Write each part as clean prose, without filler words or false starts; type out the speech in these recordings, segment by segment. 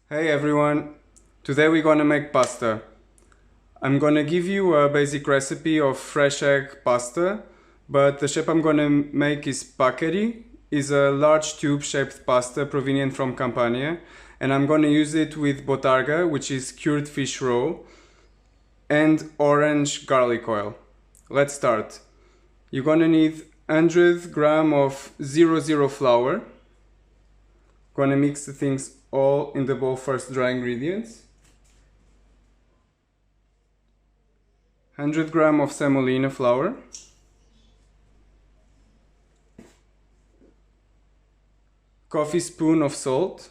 Hey everyone! Today we're gonna make pasta. I'm gonna give you a basic recipe of fresh egg pasta, but the shape I'm gonna make is Paccheri. Is a large tube-shaped pasta provenient from Campania, and I'm gonna use it with bottarga, which is cured fish roe, and orange garlic oil. Let's start. You're gonna need 100 gram of 00 flour. Gonna mix the things all in the bowl first, dry ingredients. 100 gram of semolina flour. Coffee spoon of salt.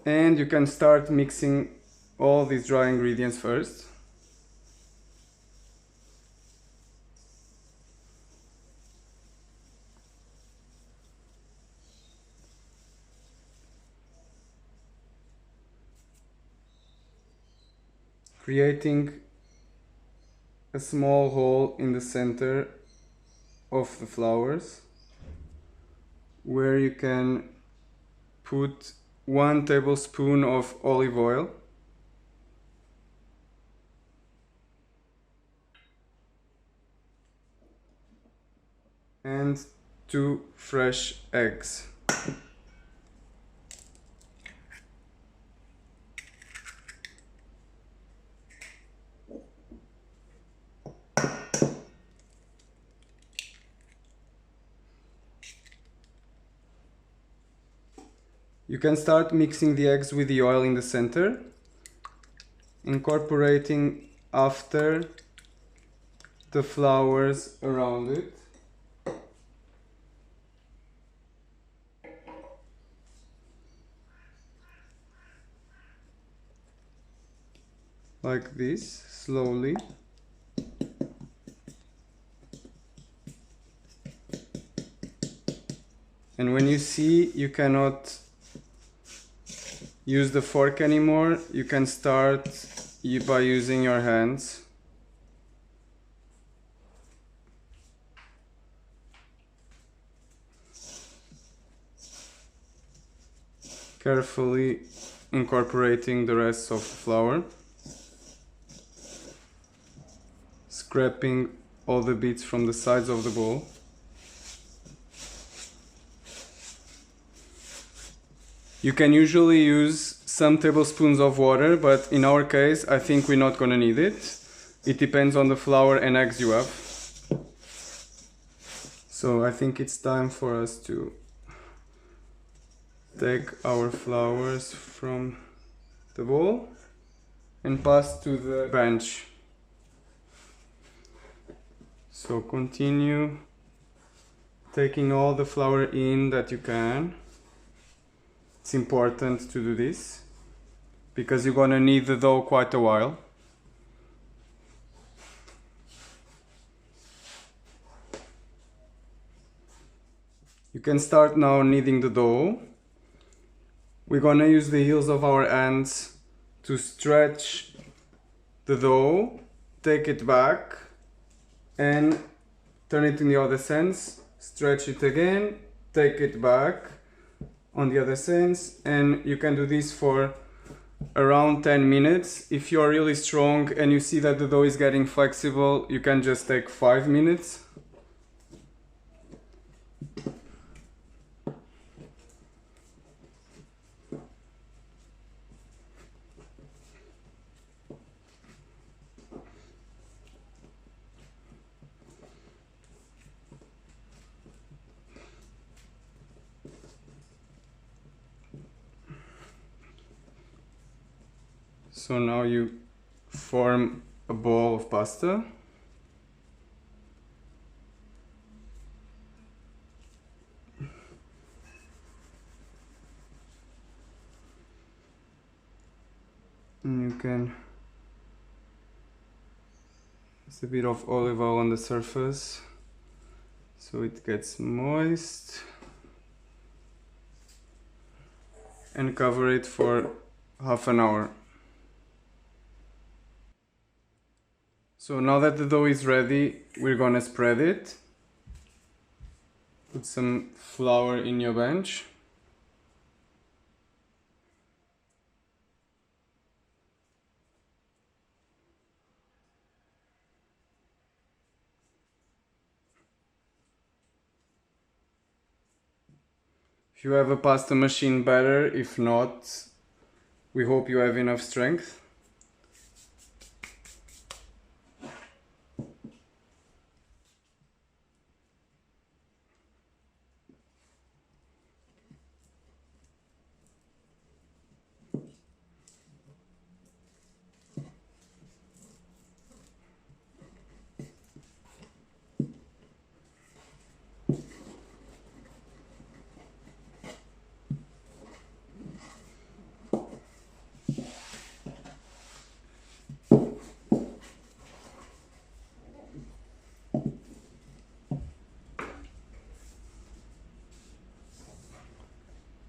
And you can start mixing all these dry ingredients first. Creating a small hole in the center of the flours where you can put 1 tablespoon of olive oil, and 2 fresh eggs. You can start mixing the eggs with the oil in the center, incorporating after the flours around it. Like this, slowly. And when you see you cannot use the fork anymore, you can start by using your hands. Carefully incorporating the rest of the flour. Scraping all the bits from the sides of the bowl. You can usually use some tablespoons of water, but in our case, I think we're not gonna need it. It depends on the flour and eggs you have. So I think it's time for us to take our flours from the bowl and pass to the bench. So continue taking all the flour in that you can. It's important to do this because you're gonna need the dough quite a while. You can start now kneading the dough. We're gonna use the heels of our hands to stretch the dough, take it back and turn it in the other sense, stretch it again, take it back on the other sense, and you can do this for around 10 minutes. If you're really strong and you see that the dough is getting flexible, you can just take 5 minutes. So now you form a ball of pasta. And you can use a bit of olive oil on the surface so it gets moist, and cover it for half an hour. So now that the dough is ready, we're gonna spread it. Put some flour in your bench. If you have a pasta machine, better. If not, we hope you have enough strength.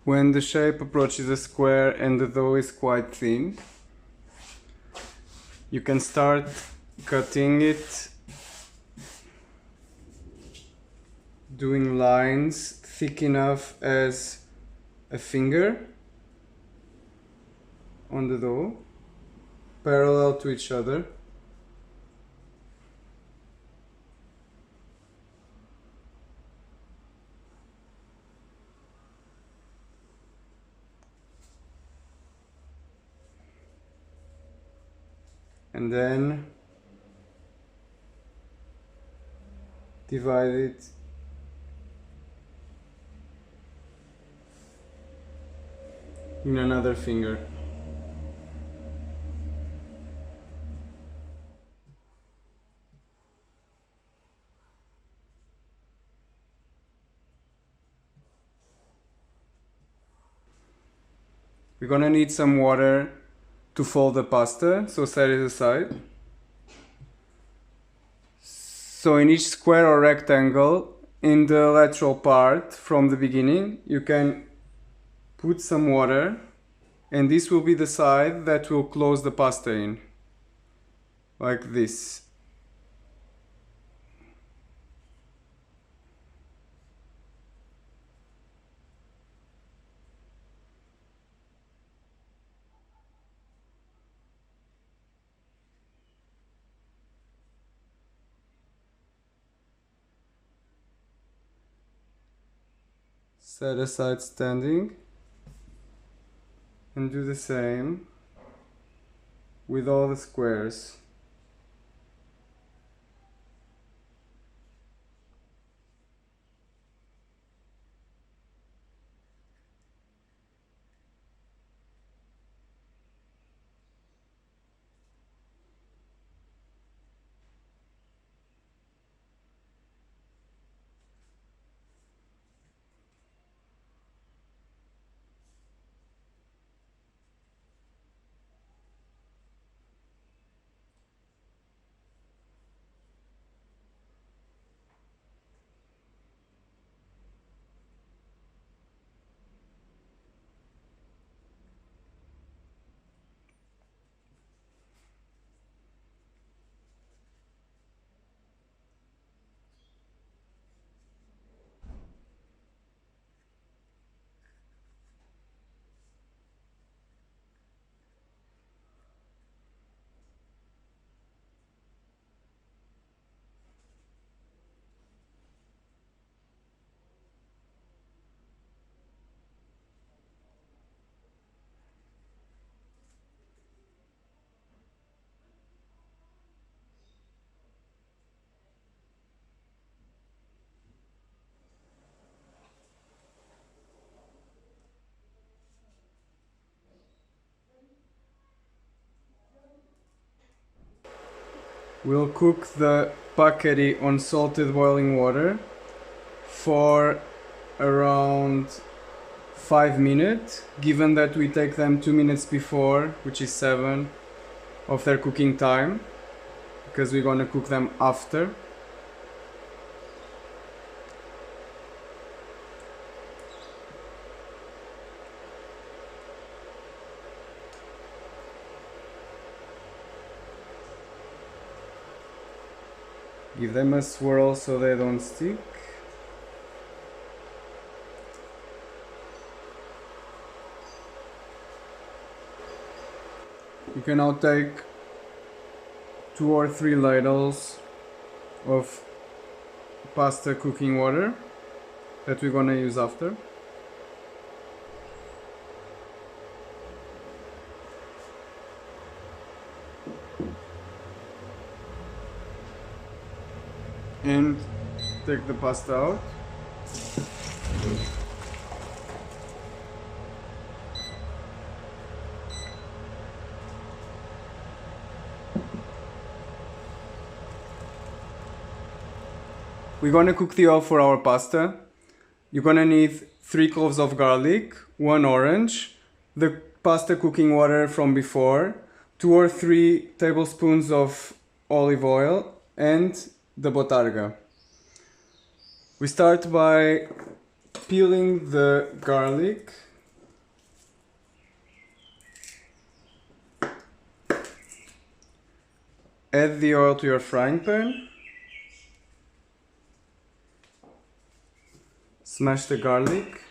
When the shape approaches a square and the dough is quite thin, you can start cutting it, doing lines thick enough as a finger on the dough, parallel to each other. And then divide it in another finger. We're gonna need some water to fold the pasta, so set it aside. So in each square or rectangle, in the lateral part from the beginning, you can put some water, and this will be the side that will close the pasta in, like this. Set aside standing, and do the same with all the squares. We'll cook the paccheri on salted boiling water for around 5 minutes, given that we take them 2 minutes before, which is 7 of their cooking time, because we're gonna cook them after. Give them a swirl so they don't stick. You can now take 2 or 3 ladles of pasta cooking water that we're gonna use after. And take the pasta out. We're gonna cook the oil for our pasta. You're gonna need 3 cloves of garlic, 1 orange, the pasta cooking water from before, 2 or 3 tablespoons of olive oil, and the bottarga. We start by peeling the garlic. Add the oil to your frying pan. Smash the garlic.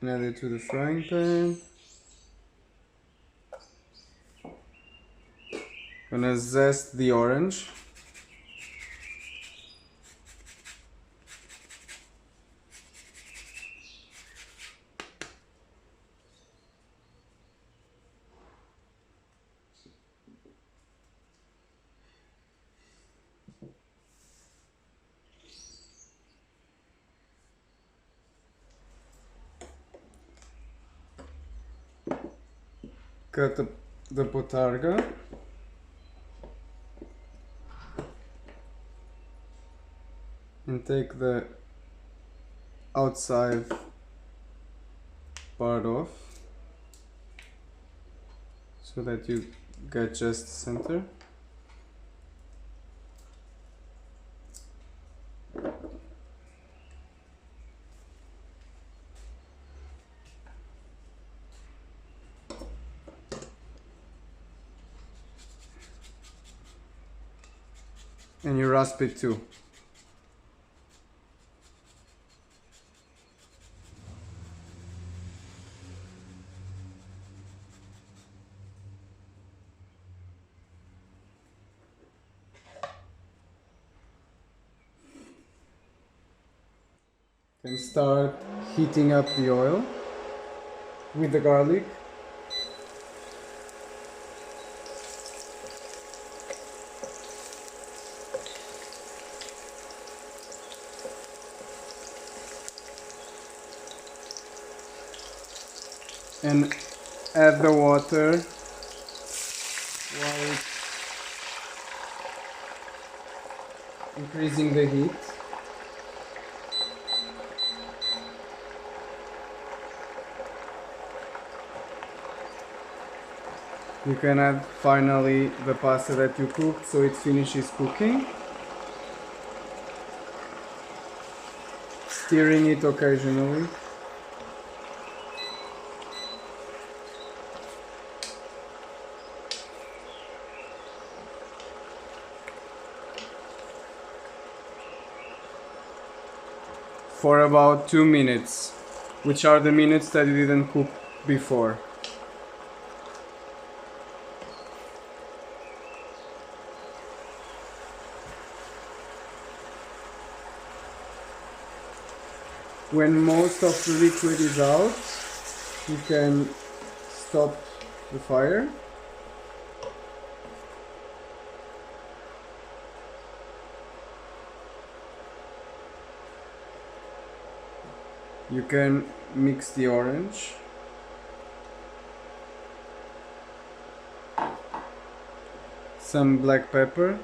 And add it to the frying pan. Gonna zest the orange. Cut the bottarga. And take the outside part off so that you get just center. And you rasp it too. Then start heating up the oil with the garlic. And add the water while it's increasing the heat. You can add finally the pasta that you cooked so it finishes cooking. Stirring it occasionally. For about 2 minutes, which are the minutes that you didn't cook before. When most of the liquid is out, you can stop the fire. You can mix the orange. Some black pepper.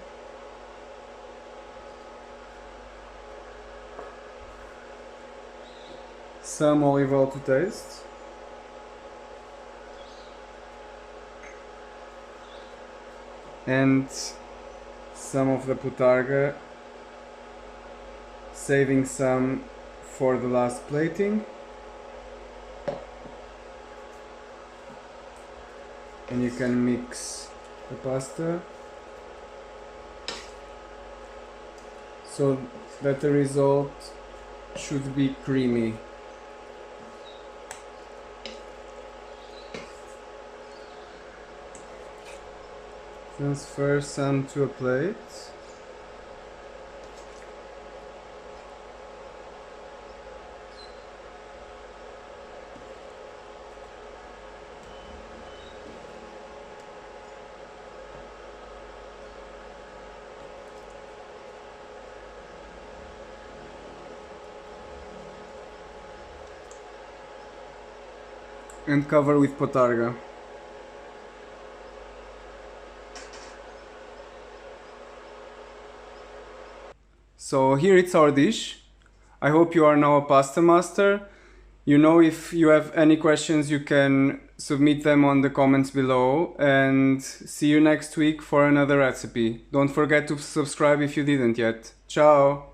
Some olive oil to taste. And some of the bottarga, saving some for the last plating. And you can mix the pasta so that the result should be creamy. Transfer some to a plate. And cover with bottarga. So here it's our dish. I hope you are now a pasta master. You know, if you have any questions, you can submit them on the comments below, and see you next week for another recipe. Don't forget to subscribe if you didn't yet. Ciao!